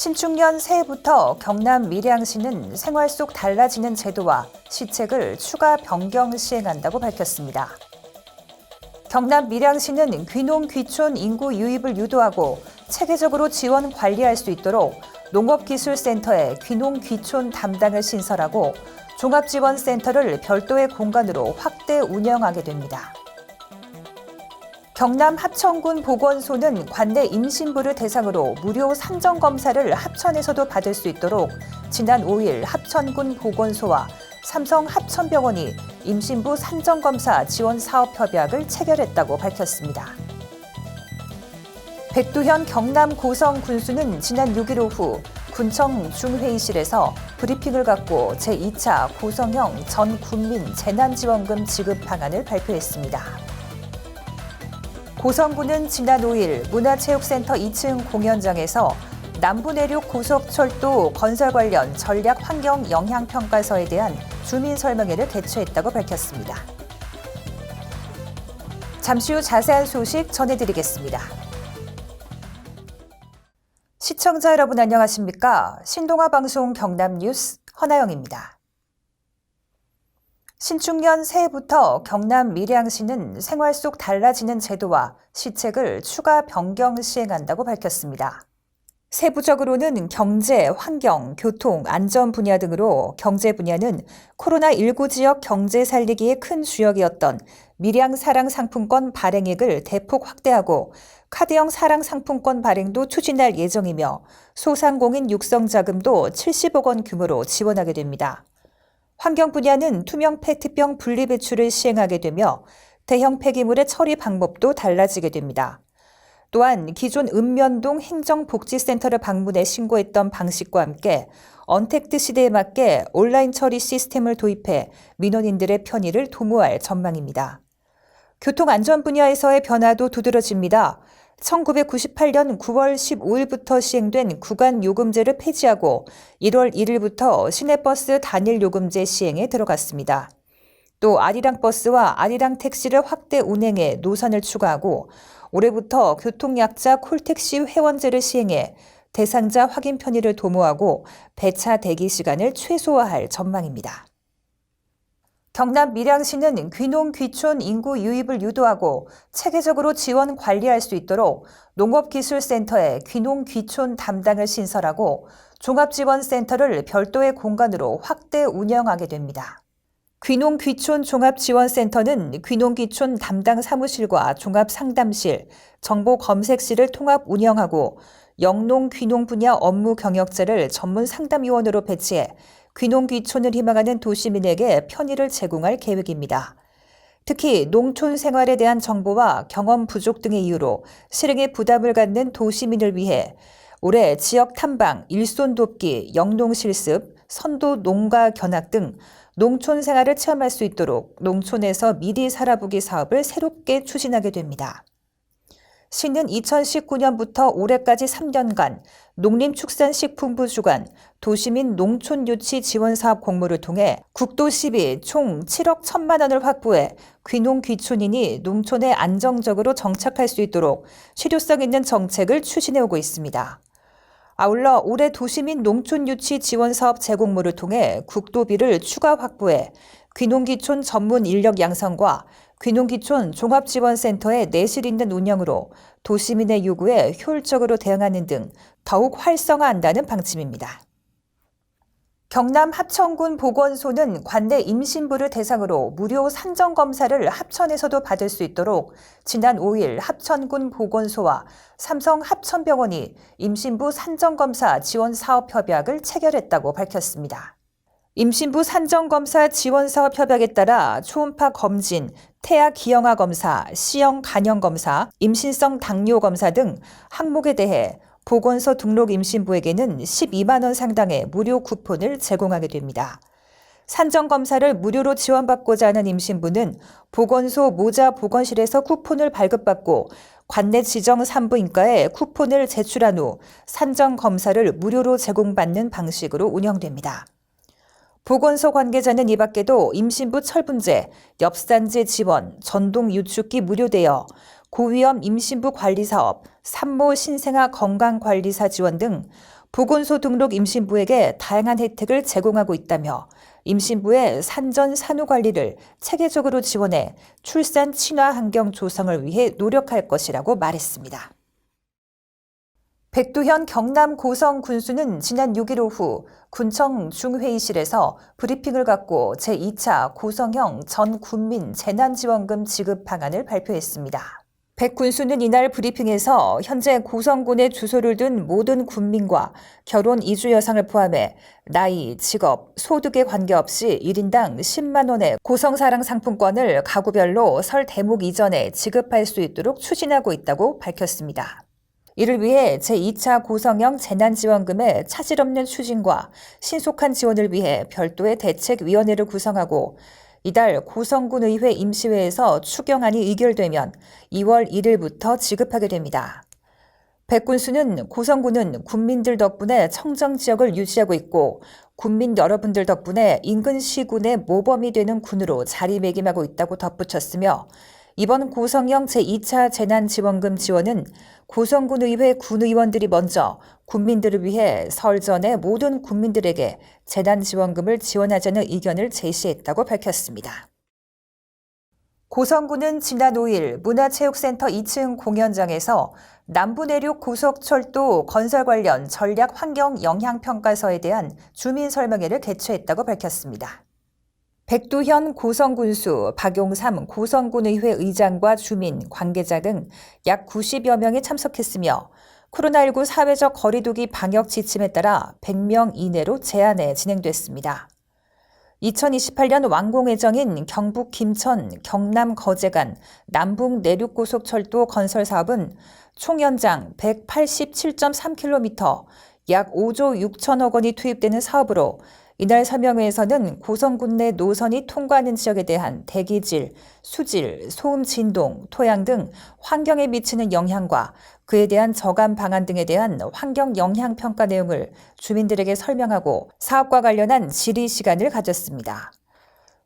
신축년 새해부터 경남 밀양시는 생활 속 달라지는 제도와 시책을 추가 변경 시행한다고 밝혔습니다. 경남 밀양시는 귀농 귀촌 인구 유입을 유도하고 체계적으로 지원 관리할 수 있도록 농업기술센터에 귀농 귀촌 담당을 신설하고 종합지원센터를 별도의 공간으로 확대 운영하게 됩니다. 경남 합천군 보건소는 관내 임신부를 대상으로 무료 산정검사를 합천에서도 받을 수 있도록 지난 5일 합천군 보건소와 삼성 합천병원이 임신부 산정검사 지원 사업 협약을 체결했다고 밝혔습니다. 백두현 경남 고성 군수는 지난 6일 오후 군청 중회의실에서 브리핑을 갖고 제2차 고성형 전 국민 재난지원금 지급 방안을 발표했습니다. 고성군은 지난 5일 문화체육센터 2층 공연장에서 남부내륙 고속철도 건설 관련 전략 환경 영향평가서에 대한 주민 설명회를 개최했다고 밝혔습니다. 잠시 후 자세한 소식 전해드리겠습니다. 시청자 여러분 안녕하십니까? 신동아방송 경남뉴스 허나영입니다. 신축년 새해부터 경남 밀양시는 생활 속 달라지는 제도와 시책을 추가 변경 시행한다고 밝혔습니다. 세부적으로는 경제, 환경, 교통, 안전 분야 등으로 경제 분야는 코로나19 지역 경제 살리기에 큰 주역이었던 밀양 사랑 상품권 발행액을 대폭 확대하고 카드형 사랑 상품권 발행도 추진할 예정이며 소상공인 육성 자금도 70억 원 규모로 지원하게 됩니다. 환경 분야는 투명 페트병 분리 배출을 시행하게 되며 대형 폐기물의 처리 방법도 달라지게 됩니다. 또한 기존 읍면동 행정복지센터를 방문해 신고했던 방식과 함께 언택트 시대에 맞게 온라인 처리 시스템을 도입해 민원인들의 편의를 도모할 전망입니다. 교통안전 분야에서의 변화도 두드러집니다. 1998년 9월 15일부터 시행된 구간요금제를 폐지하고 1월 1일부터 시내버스 단일요금제 시행에 들어갔습니다. 또 아리랑버스와 아리랑택시를 확대 운행해 노선을 추가하고 올해부터 교통약자 콜택시 회원제를 시행해 대상자 확인 편의를 도모하고 배차 대기 시간을 최소화할 전망입니다. 경남 밀양시는 귀농 귀촌 인구 유입을 유도하고 체계적으로 지원 관리할 수 있도록 농업기술센터에 귀농 귀촌 담당을 신설하고 종합지원센터를 별도의 공간으로 확대 운영하게 됩니다. 귀농 귀촌 종합지원센터는 귀농 귀촌 담당 사무실과 종합상담실, 정보검색실을 통합 운영하고 영농 귀농 분야 업무 경력자를 전문 상담위원으로 배치해 귀농 귀촌을 희망하는 도시민에게 편의를 제공할 계획입니다. 특히 농촌 생활에 대한 정보와 경험 부족 등의 이유로 실행에 부담을 갖는 도시민을 위해 올해 지역 탐방, 일손 돕기, 영농 실습, 선도 농가 견학 등 농촌 생활을 체험할 수 있도록 농촌에서 미리 살아보기 사업을 새롭게 추진하게 됩니다. 시는 2019년부터 올해까지 3년간 농림축산식품부 주관 도시민 농촌유치 지원사업 공모를 통해 국도 10위 총 7억 1천만 원을 확보해 귀농 귀촌인이 농촌에 안정적으로 정착할 수 있도록 실효성 있는 정책을 추진해 오고 있습니다. 아울러 올해 도시민 농촌유치 지원사업 재공모를 통해 국도비를 추가 확보해 귀농귀촌 전문 인력 양성과 귀농귀촌 종합지원센터의 내실 있는 운영으로 도시민의 요구에 효율적으로 대응하는 등 더욱 활성화한다는 방침입니다. 경남 합천군 보건소는 관내 임신부를 대상으로 무료 산정검사를 합천에서도 받을 수 있도록 지난 5일 합천군 보건소와 삼성 합천병원이 임신부 산정검사 지원 사업 협약을 체결했다고 밝혔습니다. 임신부 산정검사 지원사업 협약에 따라 초음파 검진, 태아 기형아 검사, C형 간형 검사, 임신성 당뇨 검사 등 항목에 대해 보건소 등록 임신부에게는 12만 원 상당의 무료 쿠폰을 제공하게 됩니다. 산정검사를 무료로 지원받고자 하는 임신부는 보건소 모자 보건실에서 쿠폰을 발급받고 관내 지정 산부인과에 쿠폰을 제출한 후 산정검사를 무료로 제공받는 방식으로 운영됩니다. 보건소 관계자는 이 밖에도 임신부 철분제, 엽산제 지원, 전동 유축기 무료 대여, 고위험 임신부 관리 사업, 산모 신생아 건강관리사 지원 등 보건소 등록 임신부에게 다양한 혜택을 제공하고 있다며 임신부의 산전 산후 관리를 체계적으로 지원해 출산 친화 환경 조성을 위해 노력할 것이라고 말했습니다. 백두현 경남 고성 군수는 지난 6일 오후 군청 중회의실에서 브리핑을 갖고 제2차 고성형 전 군민 재난지원금 지급 방안을 발표했습니다. 백 군수는 이날 브리핑에서 현재 고성군에 주소를 둔 모든 군민과 결혼 이주 여성을 포함해 나이, 직업, 소득에 관계없이 1인당 10만 원의 고성사랑 상품권을 가구별로 설 대목 이전에 지급할 수 있도록 추진하고 있다고 밝혔습니다. 이를 위해 제2차 고성형 재난지원금의 차질 없는 추진과 신속한 지원을 위해 별도의 대책위원회를 구성하고 이달 고성군의회 임시회에서 추경안이 의결되면 2월 1일부터 지급하게 됩니다. 백 군수는 고성군은 군민들 덕분에 청정지역을 유지하고 있고 군민 여러분들 덕분에 인근 시군의 모범이 되는 군으로 자리매김하고 있다고 덧붙였으며 이번 고성형 제2차 재난지원금 지원은 고성군의회 군의원들이 먼저 군민들을 위해 설 전에 모든 군민들에게 재난지원금을 지원하자는 의견을 제시했다고 밝혔습니다. 고성군은 지난 5일 문화체육센터 2층 공연장에서 남부내륙 고속철도 건설 관련 전략 환경 영향평가서에 대한 주민 설명회를 개최했다고 밝혔습니다. 백두현 고성군수, 박용삼 고성군의회 의장과 주민, 관계자 등 약 90여 명이 참석했으며 코로나19 사회적 거리두기 방역 지침에 따라 100명 이내로 제한해 진행됐습니다. 2028년 완공 예정인 경북 김천, 경남 거제 간 남북 내륙고속철도 건설 사업은 총 연장 187.3km, 약 5조 6천억 원이 투입되는 사업으로 이날 설명회에서는 고성군 내 노선이 통과하는 지역에 대한 대기질, 수질, 소음 진동, 토양 등 환경에 미치는 영향과 그에 대한 저감 방안 등에 대한 환경 영향 평가 내용을 주민들에게 설명하고 사업과 관련한 질의 시간을 가졌습니다.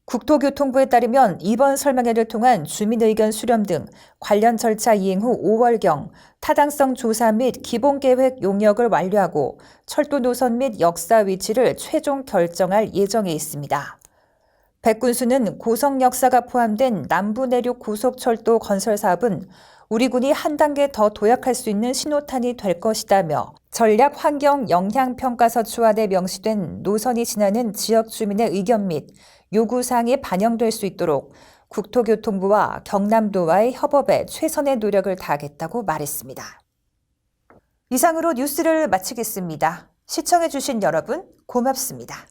국토교통부에 따르면 이번 설명회를 통한 주민 의견 수렴 등 관련 절차 이행 후 5월경 타당성 조사 및 기본계획 용역을 완료하고 철도 노선 및 역사 위치를 최종 결정할 예정에 있습니다. 백 군수는 고성 역사가 포함된 남부내륙 고속철도 건설 사업은 우리 군이 한 단계 더 도약할 수 있는 신호탄이 될 것이다며 전략 환경 영향 평가서 초안에 명시된 노선이 지나는 지역 주민의 의견 및 요구사항이 반영될 수 있도록 국토교통부와 경남도와의 협업에 최선의 노력을 다하겠다고 말했습니다. 이상으로 뉴스를 마치겠습니다. 시청해주신 여러분 고맙습니다.